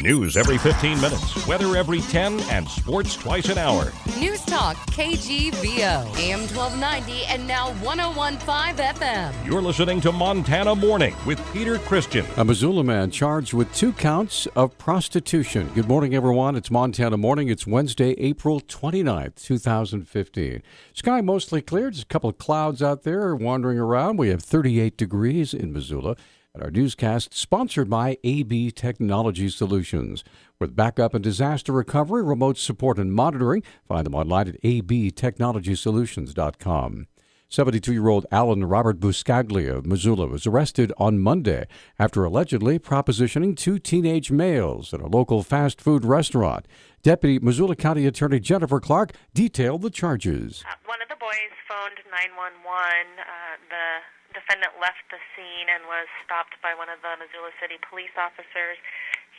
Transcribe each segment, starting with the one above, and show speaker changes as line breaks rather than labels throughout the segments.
News every 15 minutes, weather every 10, and sports twice an hour.
Newstalk, KGVO, AM 1290 and now 101.5 FM.
You're listening to Montana Morning with Peter Christian.
A Missoula man charged with 2 counts of prostitution. Good morning, everyone. It's Montana Morning. It's Wednesday, April 29th, 2015. Sky mostly clear. Just a couple of clouds out there wandering around. We have 38 degrees in Missoula. And our newscast sponsored by AB Technology Solutions. With backup and disaster recovery, remote support and monitoring, find them online at abtechnologysolutions.com. 72-year-old Alan Robert Buscaglia of Missoula was arrested on Monday after allegedly propositioning 2 teenage males at a local fast food restaurant. Deputy Missoula County Attorney Jennifer Clark detailed the charges.
One of the boys phoned 911. The defendant left the scene and was stopped by one of the Missoula City police officers.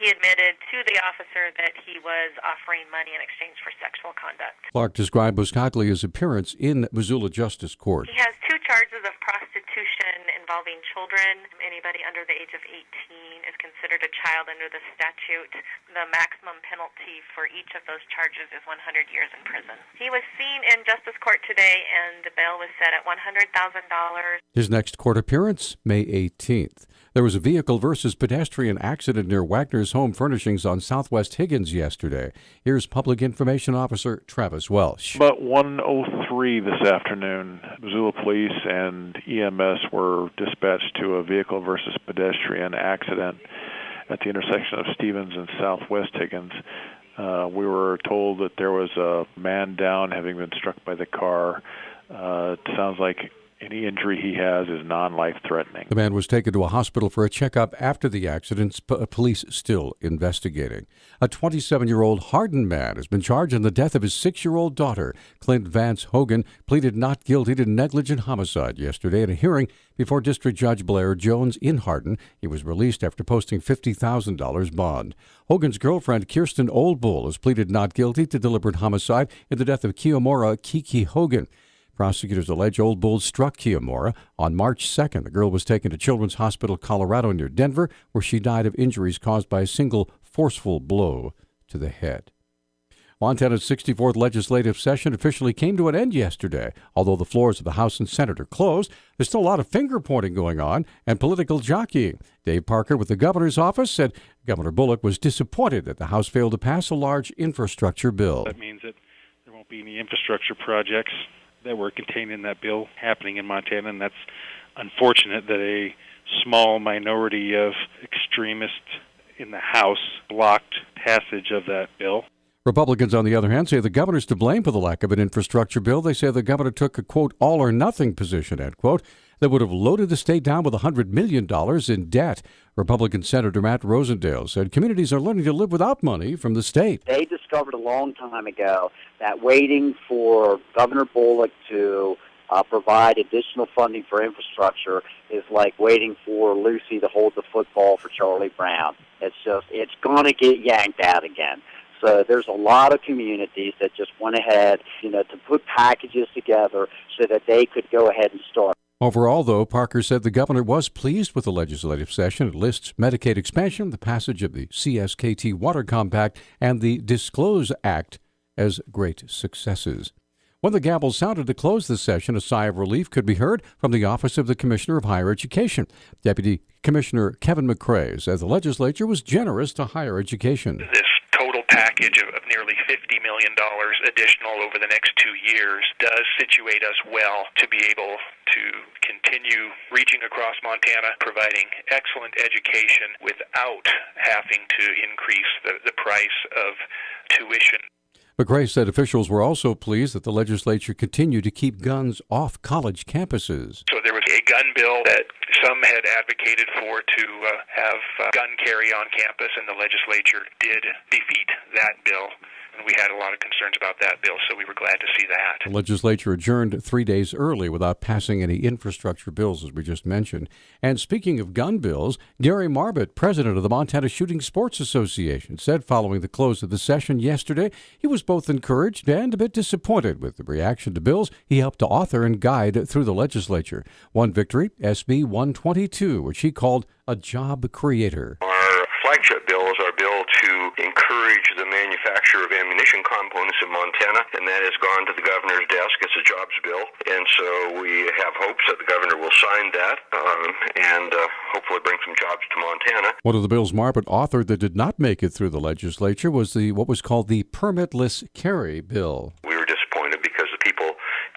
He admitted to the officer that he was offering money in exchange for sexual conduct.
Clark described Buscaglia's appearance in Missoula Justice Court.
He has 2 charges of prostitution involving children. Anybody under the age of 18 is considered a child under the statute. The maximum penalty for each of those charges is 100 years in prison. He was seen in Justice Court today, and the bail was set at $100,000.
His next court appearance, May 18th. There was a vehicle versus pedestrian accident near Wagner's Home Furnishings on Southwest Higgins yesterday. Here's Public Information Officer Travis Welsh.
About 1:03 this afternoon, Missoula Police and EMS were dispatched to a vehicle versus pedestrian accident at the intersection of Stevens and Southwest Higgins. We were told that there was a man down having been struck by the car. It sounds like any injury he has is non-life-threatening.
The man was taken to a hospital for a checkup after the accident. Police still investigating. A 27-year-old Hardin man has been charged in the death of his 6-year-old daughter. Clint Vance Hogan pleaded not guilty to negligent homicide yesterday in a hearing before District Judge Blair Jones in Hardin. He was released after posting $50,000 bond. Hogan's girlfriend, Kirsten Oldbull, has pleaded not guilty to deliberate homicide in the death of Kiyomora Kiki Hogan. Prosecutors allege Oldbull struck Kiyomora. On March 2nd, the girl was taken to Children's Hospital Colorado near Denver, where she died of injuries caused by a single forceful blow to the head. Montana's 64th legislative session officially came to an end yesterday. Although the floors of the House and Senate are closed, there's still a lot of finger-pointing going on and political jockeying. Dave Parker with the governor's office said Governor Bullock was disappointed that the House failed to pass a large infrastructure bill.
That means that there won't be any infrastructure projects that were contained in that bill happening in Montana, and that's unfortunate that a small minority of extremists in the House blocked passage of that bill.
Republicans, on the other hand, say the governor's to blame for the lack of an infrastructure bill. They say the governor took a, quote, all-or-nothing position, end quote, that would have loaded the state down with $100 million in debt. Republican Senator Matt Rosendale said communities are learning to live without money from the state.
They discovered a long time ago that waiting for Governor Bullock to provide additional funding for infrastructure is like waiting for Lucy to hold the football for Charlie Brown. It's going to get yanked out again. So there's a lot of communities that just went ahead, to put packages together so that they could go ahead and start.
Overall, though, Parker said the governor was pleased with the legislative session. It lists Medicaid expansion, the passage of the CSKT Water Compact, and the Disclose Act as great successes. When the gavel sounded to close the session, a sigh of relief could be heard from the Office of the Commissioner of Higher Education. Deputy Commissioner Kevin McCrae says the legislature was generous to higher education.
This total package of nearly $50 million additional over the next 2 years does situate us well to be able to continue reaching across Montana, providing excellent education without having to increase the price of tuition.
McCrae said officials were also pleased that the legislature continued to keep guns off college campuses.
So there was a gun bill that some had advocated for to have gun carry on campus, and the legislature did defeat that bill. And we had a lot of concerns about that bill, so we were glad to see that.
The legislature adjourned 3 days early without passing any infrastructure bills, as we just mentioned. And speaking of gun bills, Gary Marbett, president of the Montana Shooting Sports Association, said following the close of the session yesterday he was both encouraged and a bit disappointed with the reaction to bills he helped to author and guide through the legislature. One victory, SB 122, which he called a job creator.
Our flagship bill is our bill to encourage the manufacture of ammunition components in Montana, and that has gone to the governor's desk. It's a jobs bill, and so we have hopes that the governor will sign that and hopefully bring some jobs to Montana.
One of the bills Marbut authored that did not make it through the legislature was what was called the permitless carry bill.
We were disappointed because the people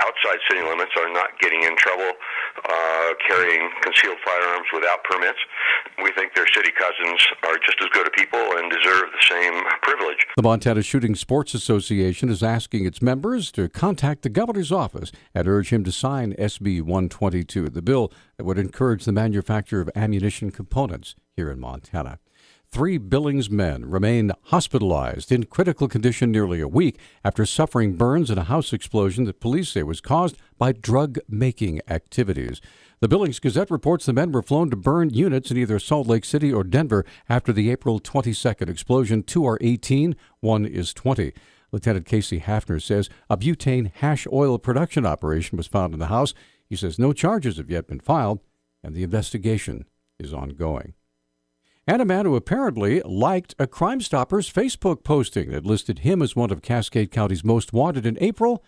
outside city limits are not getting in trouble carrying concealed firearms without permits. We think their city cousins are just as good a people and deserve the same privilege.
The Montana Shooting Sports Association is asking its members to contact the governor's office and urge him to sign SB 122, the bill that would encourage the manufacture of ammunition components here in Montana. 3 Billings men remain hospitalized in critical condition nearly a week after suffering burns in a house explosion that police say was caused by drug-making activities. The Billings Gazette reports the men were flown to burn units in either Salt Lake City or Denver after the April 22nd explosion. 2 are 18, 1 is 20. Lieutenant Casey Hafner says a butane hash oil production operation was found in the house. He says no charges have yet been filed, and the investigation is ongoing. And a man who apparently liked a Crime Stoppers Facebook posting that listed him as one of Cascade County's most wanted in April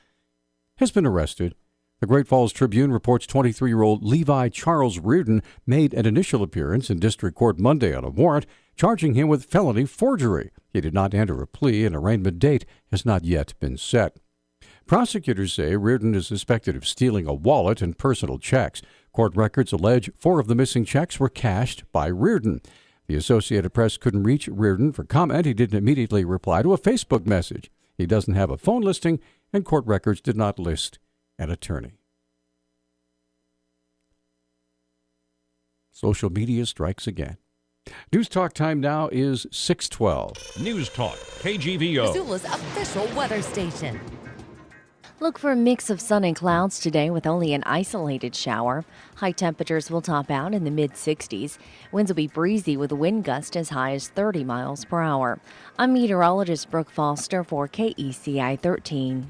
has been arrested. The Great Falls Tribune reports 23-year-old Levi Charles Reardon made an initial appearance in district court Monday on a warrant charging him with felony forgery. He did not enter a plea. An arraignment date has not yet been set. Prosecutors say Reardon is suspected of stealing a wallet and personal checks. Court records allege 4 of the missing checks were cashed by Reardon. The Associated Press couldn't reach Reardon for comment. He didn't immediately reply to a Facebook message. He doesn't have a phone listing, and court records did not list an attorney. Social media strikes again. News Talk time now is 6:12.
News Talk, KGVO.
Missoula's official weather station.
Look for a mix of sun and clouds today with only an isolated shower. High temperatures will top out in the mid-60s. Winds will be breezy with a wind gust as high as 30 miles per hour. I'm meteorologist Brooke Foster for KECI 13.